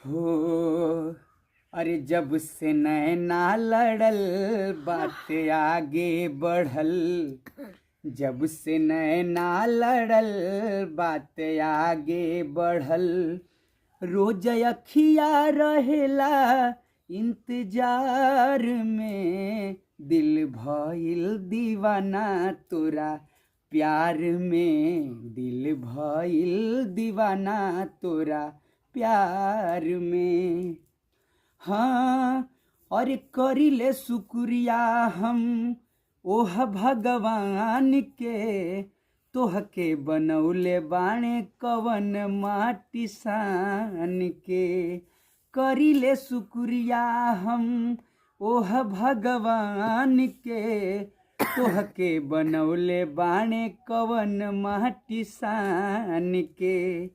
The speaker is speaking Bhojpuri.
हो अरे जब से नैना लड़ल बात आगे बढ़ल, जब से नैना लड़ल बात आगे बढ़ल, रोज अखिया रहेला इंतजार में, दिल भइल दीवाना तोरा प्यार में, दिल भइल दीवाना तोरा प्यार में। हाँ और करिले शुक्रिया हम ओह भगवान के, तोहके बनौले बाणे कवन माटी सान के। करिले शुक्रिया हम ओह भगवान के, तोहके बनौले बाणे कवन माटी सान के।